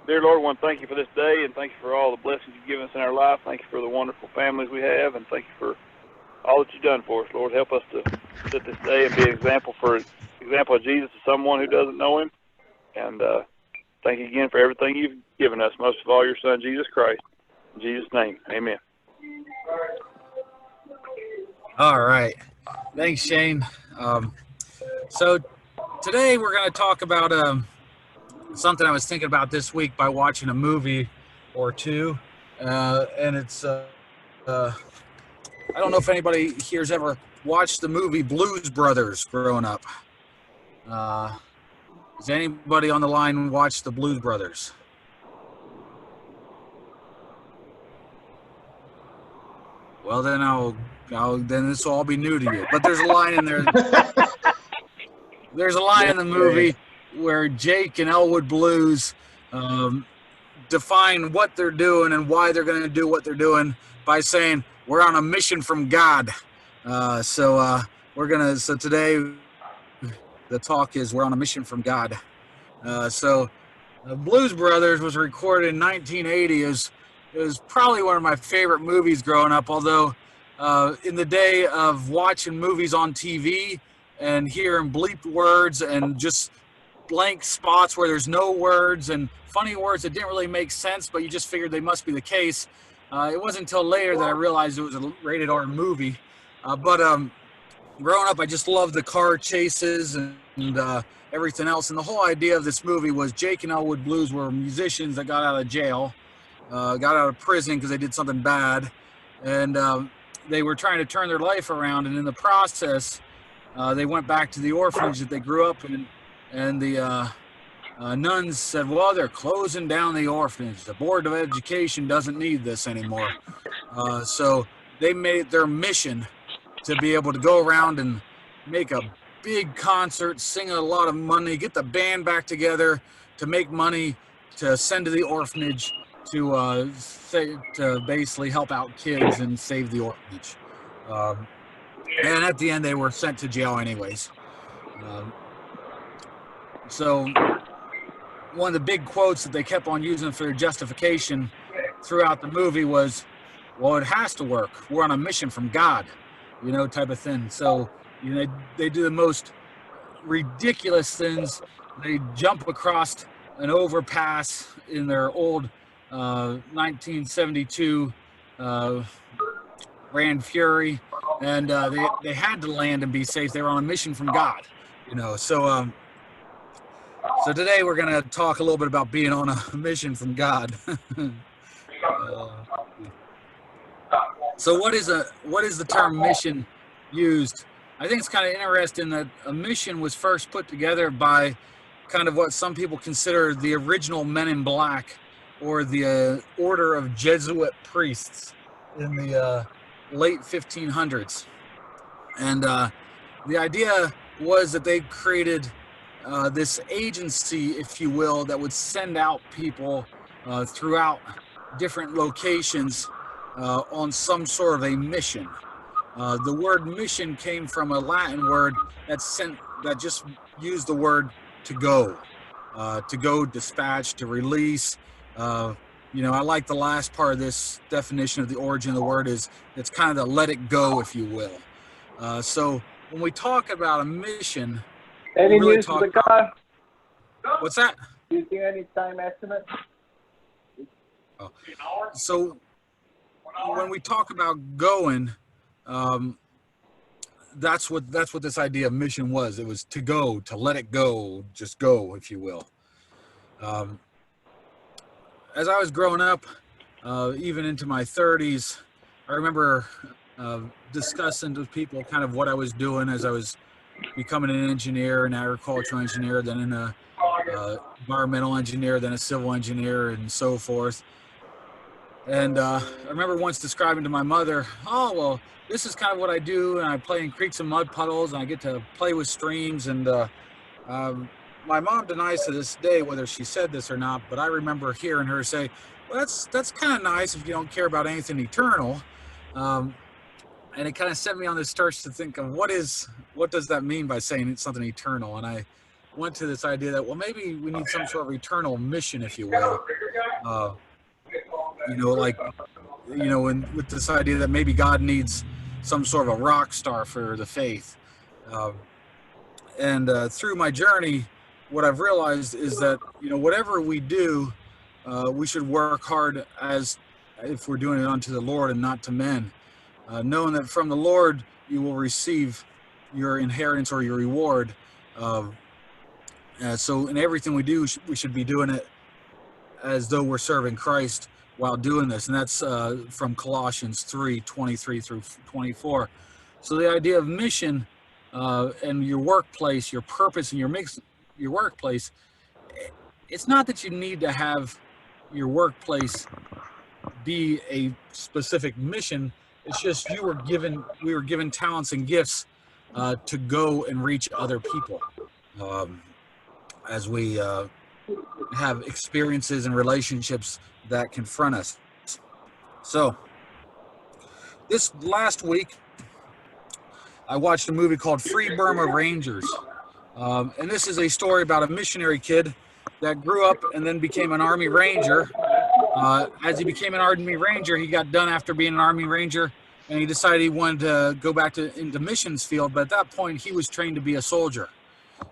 Dear Lord, I want to thank you for this day, and thank you for all the blessings you've given us in our life. Thank you for the wonderful families we have, and thank you for all that you've done for us. Lord, help us to set this day and be an example of Jesus to someone who doesn't know him. And thank you again for everything you've given us, most of all your son, Jesus Christ. In Jesus' name, amen. All right. Thanks, Shane. So today we're going to talk about something I was thinking about this week by watching a movie or two. And it's, I don't know if anybody here's ever watched the movie Blues Brothers growing up. Does anybody on the line watch the Blues Brothers? Well, then then this will all be new to you. But there's a line in there. There's a line in the movie where Jake and Elwood Blues define what they're doing and why they're going to do what they're doing by saying we're on a mission from God. So today the talk is we're on a mission from God. Blues Brothers was recorded in 1980. It was probably one of my favorite movies growing up, although in the day of watching movies on TV and hearing bleeped words and just blank spots where there's no words and funny words that didn't really make sense, but you just figured they must be the case. It wasn't until later that I realized it was a rated R movie. But growing up, I just loved the car chases and everything else. And the whole idea of this movie was Jake and Elwood Blues were musicians that got out of jail, got out of prison because they did something bad. And they were trying to turn their life around. And in the process, they went back to the orphanage that they grew up in. And the nuns said, well, they're closing down the orphanage. The Board of Education doesn't need this anymore. So they made it their mission to be able to go around and make a big concert, sing a lot of money, get the band back together to make money to send to the orphanage to basically help out kids and save the orphanage. And at the end, they were sent to jail anyways. So one of the big quotes that they kept on using for their justification throughout the movie was, well, it has to work. We're on a mission from God, type of thing. So, they do the most ridiculous things. They jump across an overpass in their old 1972 Grand Fury, and they had to land and be safe. They were on a mission from God, So today we're going to talk a little bit about being on a mission from God. So what is the term mission used? I think it's kind of interesting that a mission was first put together by kind of what some people consider the original Men in Black, or the order of Jesuit priests in the late 1500s. And the idea was that they created this agency, if you will, that would send out people throughout different locations on some sort of a mission. The word mission came from a Latin word that just used the word to go, dispatch, to release. I like the last part of this definition of the origin of the word it's kind of the let it go, if you will. So when we talk about a mission, any news from the guy? What's that? Do you see any time estimate? Oh. So when we talk about going, that's what this idea of mission was. It was to go, to let it go, just go, if you will. As I was growing up, even into my 30s, I remember discussing with people kind of what I was doing as I was becoming an engineer, an agricultural engineer, then an environmental engineer, then a civil engineer, and so forth. And I remember once describing to my mother, oh, well, this is kind of what I do, and I play in creeks and mud puddles, and I get to play with streams. And my mom denies to this day whether she said this or not, but I remember hearing her say, well, that's kind of nice if you don't care about anything eternal. And it kind of set me on this search to think of what does that mean by saying it's something eternal. And went to this idea that, well, maybe we need some sort of eternal mission, if you will. With this idea that maybe God needs some sort of a rock star for the faith. And through my journey, what I've realized is that, whatever we do, we should work hard as if we're doing it unto the Lord and not to men, knowing that from the Lord you will receive your inheritance or your reward. So in everything we do, we should be doing it as though we're serving Christ while doing this. And that's from Colossians 3:23 through 24. So the idea of mission and your workplace, your purpose in your workplace, it's not that you need to have your workplace be a specific mission. It's just we were given talents and gifts to go and reach other people as we have experiences and relationships that confront us. So this last week, I watched a movie called Free Burma Rangers. And this is a story about a missionary kid that grew up and then became an Army Ranger. As he became an Army Ranger, he got done after being an Army Ranger, and he decided he wanted to go back into missions field. But at that point, he was trained to be a soldier.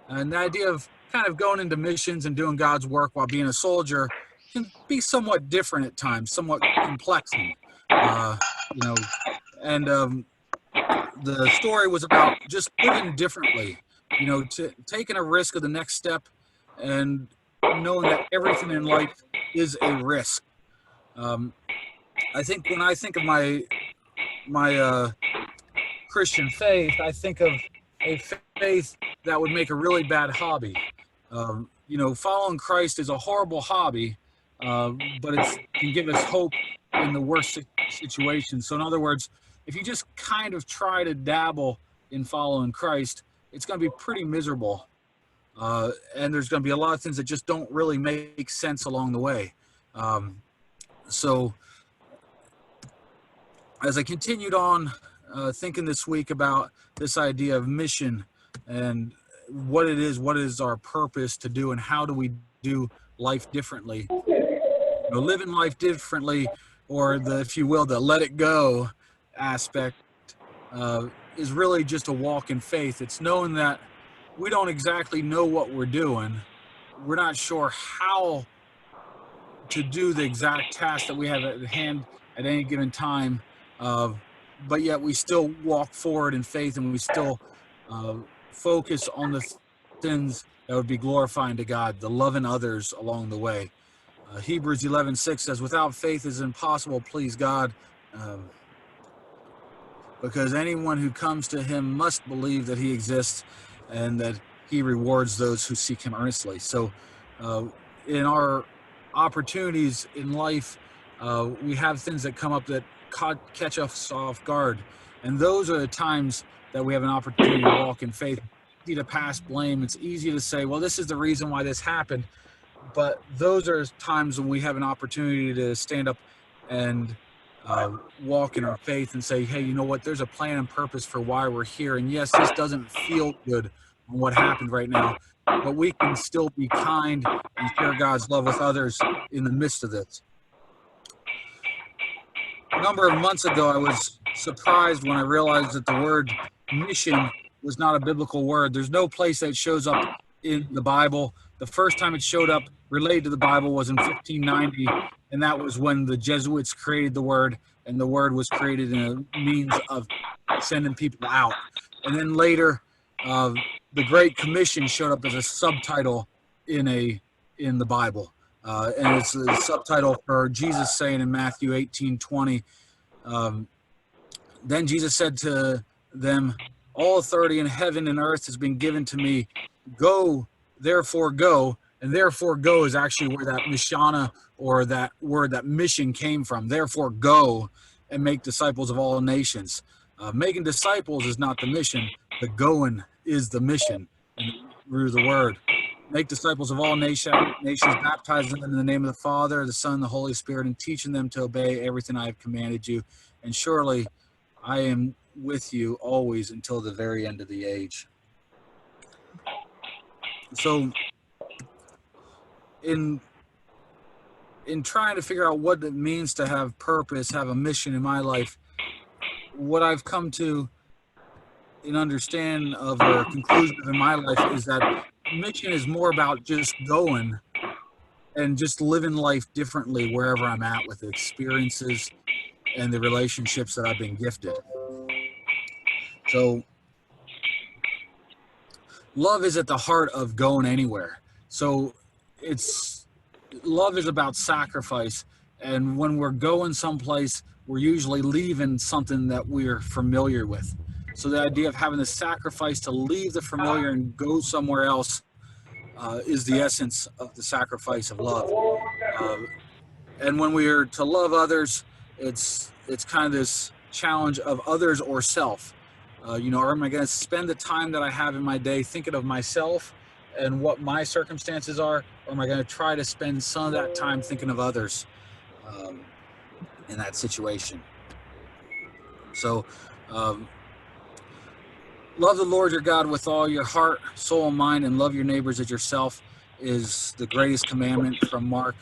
And the idea of kind of going into missions and doing God's work while being a soldier can be somewhat different at times, somewhat complexing. The story was about just living differently, taking a risk of the next step and knowing that everything in life is a risk. I think when I think of my Christian faith, I think of a faith that would make a really bad hobby. Following Christ is a horrible hobby, but it can give us hope in the worst situations. So in other words, if you just kind of try to dabble in following Christ, it's going to be pretty miserable. And there's going to be a lot of things that just don't really make sense along the way. So as I continued on thinking this week about this idea of mission and what is our purpose to do, and how do we do life differently, living life differently, or if you will, the let it go aspect is really just a walk in faith. It's knowing that we don't exactly know what we're doing. We're not sure how to do the exact task that we have at hand at any given time, but yet we still walk forward in faith, and we still focus on the things that would be glorifying to God, the loving others along the way. Hebrews 11:6 says, without faith it is impossible to please God, because anyone who comes to him must believe that he exists and that he rewards those who seek him earnestly. So in our opportunities in life, we have things that come up that catch us off guard. And those are the times that we have an opportunity to walk in faith. It's easy to pass blame. It's easy to say, well, this is the reason why this happened. But those are times when we have an opportunity to stand up and walk in our faith and say, hey, you know what? There's a plan and purpose for why we're here. And yes, this doesn't feel good on what happened right now, but we can still be kind and share God's love with others in the midst of this. A number of months ago, I was surprised when I realized that the word mission was not a biblical word. There's no place that it shows up in the Bible. The first time it showed up related to the Bible was in 1590, and that was when the Jesuits created the word, and the word was created in a means of sending people out. And then later, the Great Commission showed up as a subtitle in the Bible. And it's the subtitle for Jesus saying in Matthew 18:20, then Jesus said to them, all authority in heaven and earth has been given to me. Go, therefore go. And therefore go is actually where that mishana, or that word, that mission, came from. Therefore go and make disciples of all nations. Making disciples is not the mission. The going is the mission through the word. Make disciples of all nations, baptizing them in the name of the Father, the Son, and the Holy Spirit, and teaching them to obey everything I have commanded you. And surely I am with you always until the very end of the age. So in trying to figure out what it means to have purpose, have a mission in my life, what I've come to and understand of a conclusion in my life is that mission is more about just going and just living life differently wherever I'm at with the experiences and the relationships that I've been gifted. So love is at the heart of going anywhere. So love is about sacrifice. And when we're going someplace, we're usually leaving something that we're familiar with. So the idea of having the sacrifice to leave the familiar and go somewhere else is the essence of the sacrifice of love. And when we are to love others, it's kind of this challenge of others or self. Am I going to spend the time that I have in my day thinking of myself and what my circumstances are, or am I going to try to spend some of that time thinking of others in that situation? So, love the Lord your God with all your heart, soul, and mind, and love your neighbors as yourself is the greatest commandment from Mark.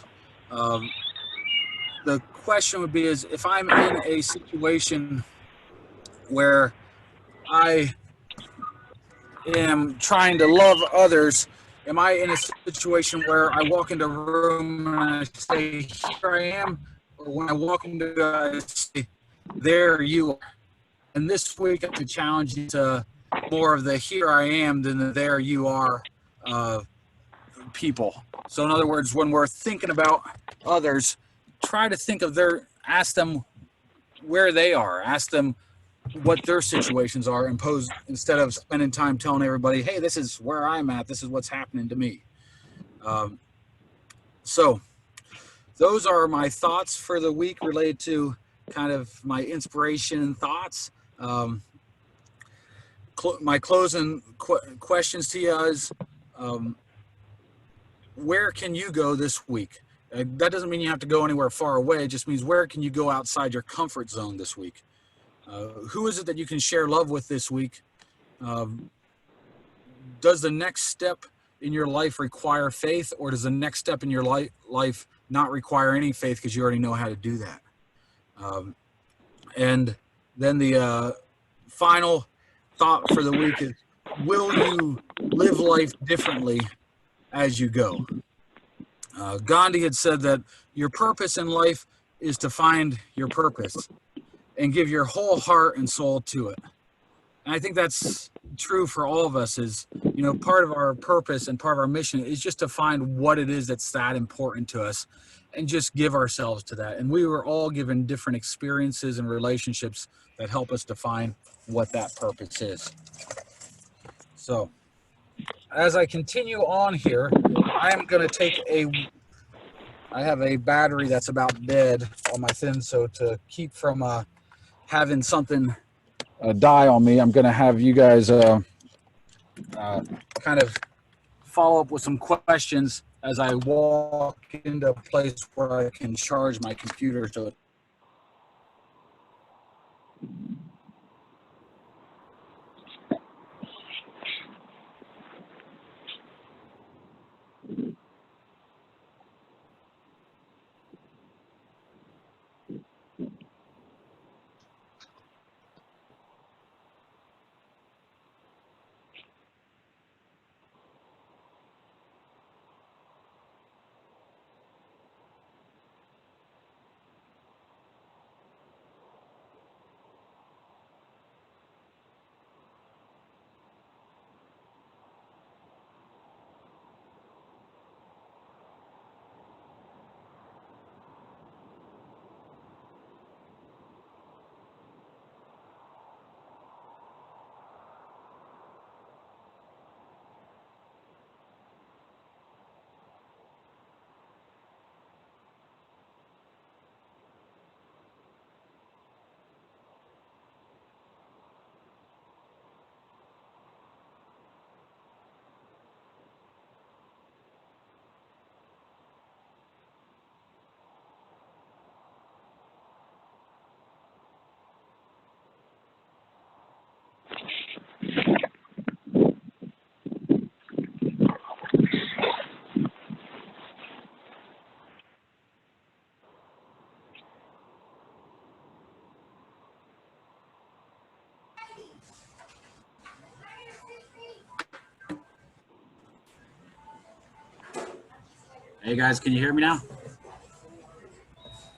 The question would be is if I'm in a situation where I am trying to love others, am I in a situation where I walk into a room and I say, here I am, or when I walk into I say, there you are? And this week I have to challenge you to more of the here I am than the there you are people. So in other words, when we're thinking about others, try to think of ask them where they are, ask them what their situations are, instead of spending time telling everybody, hey, this is where I'm at, this is what's happening to me. So those are my thoughts for the week related to kind of my inspiration and thoughts. My closing questions to you is, where can you go this week? That doesn't mean you have to go anywhere far away. It just means where can you go outside your comfort zone this week? Who is it that you can share love with this week? Does the next step in your life require faith, or does the next step in your life not require any faith because you already know how to do that? And then the final thought for the week is, will you live life differently as you go? Gandhi had said that your purpose in life is to find your purpose and give your whole heart and soul to it. And I think that's true for all of us. Is, part of our purpose and part of our mission is just to find what it is that's that important to us and just give ourselves to that. And we were all given different experiences and relationships that help us define what that purpose is. So as I continue on here, I am going to I have a battery that's about dead on my thing, so to keep from having something die on me, I'm going to have you guys kind of follow up with some questions as I walk into a place where I can charge my computer so it. Hey guys, can you hear me now?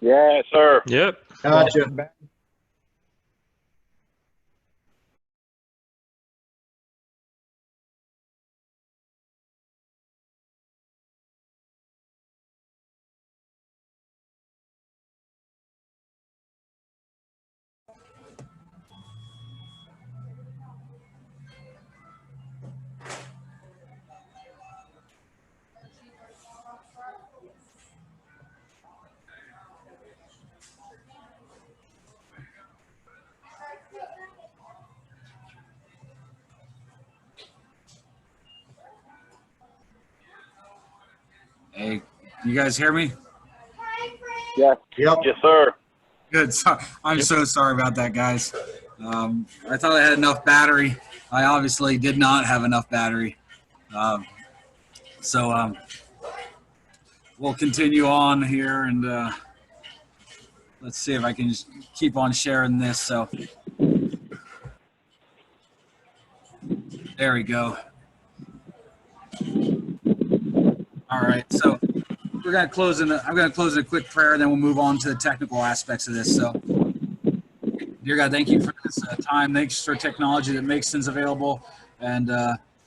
Yeah. Yes, sir. Yep. Gotcha. Hey, can you guys hear me? Yes. Yep. Yes, sir. Good. I'm so sorry about that, guys. I thought I had enough battery. I obviously did not have enough battery. So we'll continue on here, and let's see if I can just keep on sharing this. So there we go. All right. So we're gonna close in. I'm gonna close in a quick prayer, and then we'll move on to the technical aspects of this. So, dear God, thank you for this time. Thanks for technology that makes things available, and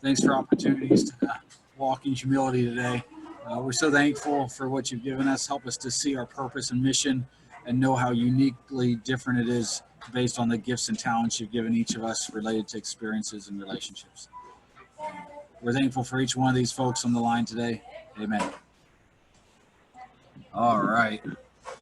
thanks for opportunities to walk in humility today. We're so thankful for what you've given us. Help us to see our purpose and mission, and know how uniquely different it is based on the gifts and talents you've given each of us related to experiences and relationships. We're thankful for each one of these folks on the line today. Amen. All right.